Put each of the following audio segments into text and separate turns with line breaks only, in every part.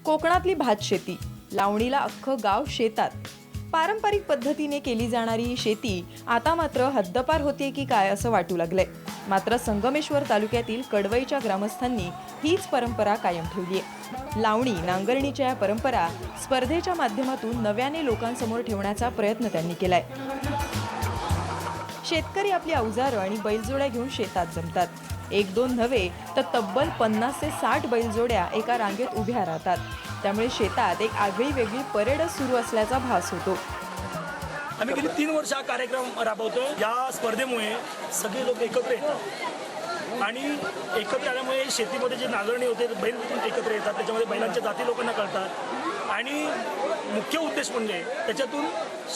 कोकणातली भातशेती, लावणीला अख्खं गाव शेतात. पारंपरिक पद्धतीने केली जाणारी ही शेती आता मात्र हद्दपार होते की काय असं वाटू लागलंय. मात्र संगमेश्वर तालुक्यातील कडवईच्या ग्रामस्थांनी हीच परंपरा कायम ठेवली आहे. लावणी नांगरणीच्या या परंपरा स्पर्धेच्या माध्यमातून नव्याने लोकांसमोर ठेवण्याचा प्रयत्न त्यांनी केलाय. शेतकरी आपली अवजारं आणि बैलजोड्या घेऊन शेतात जमतात. एक दोन नव्हे तर तब्बल 50 ते 60 बैलजोड्या एका रांगेत उभ्या राहतात. त्यामुळे शेतात एक आगळी वेगळी परेडच सुरू असल्याचा भास होतो.
आम्ही गेली 3 वर्ष हा कार्यक्रम राबवतो. या स्पर्धेमुळे सगळे लोक एकत्र येतात आणि एकत्र आल्यामुळे शेतीमध्ये जी नांगरणी होते बैल एकत्र येतात. त्याच्यामध्ये बैलांच्या जाती लोकांना कळतात आणि मुख्य उद्देश म्हणजे त्याच्यातून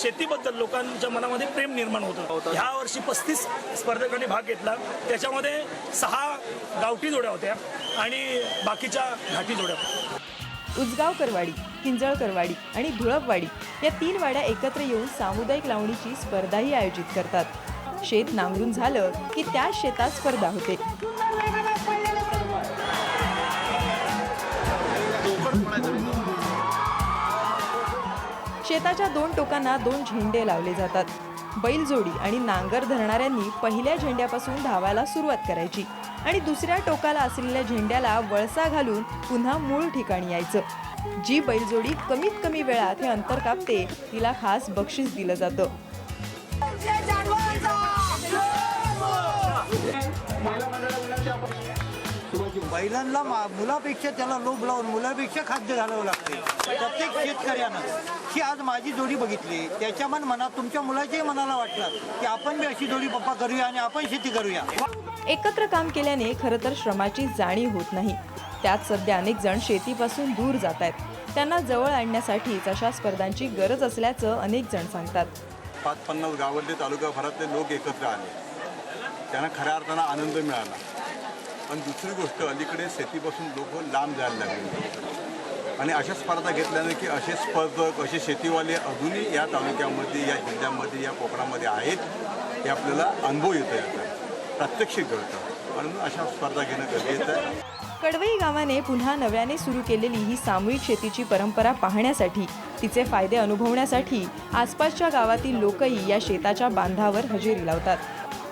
शेतीबद्दल लोकांच्या मनामध्ये प्रेम निर्माण होतं. ह्या वर्षी 35 स्पर्धकांनी भाग घेतला. त्याच्यामध्ये 6 गावठी जोड्या होत्या आणि बाकीच्या घाटी जोड्या.
उजगाव करवाडी, किंजळ करवाडी आणि धुळपवाडी या 3 वाड्या एकत्र येऊन सामुदायिक लावणीची स्पर्धाही आयोजित करतात. शेत नांगरून झालं की त्या शेतात स्पर्धा होते. शेताच्या 2 टोकांना 2 झेंडे लावले जातात. बैलजोडी आणि नांगर धरणाऱ्यांनी पहिल्या झेंड्यापासून धावायला सुरुवात करायची आणि दुसऱ्या टोकाला असलेल्या झेंड्याला वळसा घालून पुन्हा मूळ ठिकाणी यायचं. जी बैलजोडी कमीत कमी वेळात हे अंतर कापते तिला खास बक्षीस दिलं जातं.
बैलांना मुलापेक्षा त्याला लोभ लावून मुलापेक्षा खाद्य घालावं लागते. प्रत्येक शेतकऱ्यानं ही आज माझी जोडी बघितली त्याच्या मनात तुमच्या मुलाच्याही मनाला वाटलं की आपण बी अशी जोडी पप्पा करूया आणि आपण शेती करूया.
एकत्र काम केल्याने खरं तर श्रमाची जाणीव होत नाही. त्यात सध्या अनेक जण शेतीपासून दूर जात आहेत. त्यांना जवळ आणण्यासाठीच अशा स्पर्धांची गरज असल्याचं अनेक जण सांगतात.
50 गावातले तालुकाभरातले लोक एकत्र आले, त्यांना खऱ्या अर्थानं आनंद मिळाला. पण दुसरी गोष्ट अलीकडे शेतीपासून लोक लांब जायला लागले आणि अशा स्पर्धा घेतल्याने की असे स्पर्धक असे शेतीवाले अजूनही या तालुक्यामध्ये या जिल्ह्यामध्ये या कोकणामध्ये आहेत हे आपल्याला अनुभव येतो. याचा प्रात्यक्षिक घडतं म्हणून अशा स्पर्धा घेणं गरजेचं आहे.
कडवई गावाने पुन्हा नव्याने सुरू केलेली ही सामूहिक शेतीची परंपरा पाहण्यासाठी, तिचे फायदे अनुभवण्यासाठी आसपासच्या गावातील लोकही या शेताच्या बांधावर हजेरी लावतात.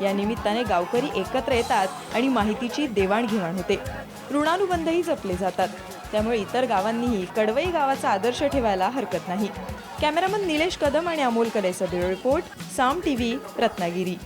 या निमित्ताने गावकरी एकत्र येतात आणि माहितीची देवाणघेवाण होते. ऋणानुबंधही जपले जातात. त्यामुळे इतर गावांनीही कडवई गावाचा आदर्श ठेवायला हरकत नाही. कॅमेरामन निलेश कदम आणि अमोल कलेचा ब्युरो रिपोर्ट, साम टीव्ही, रत्नागिरी.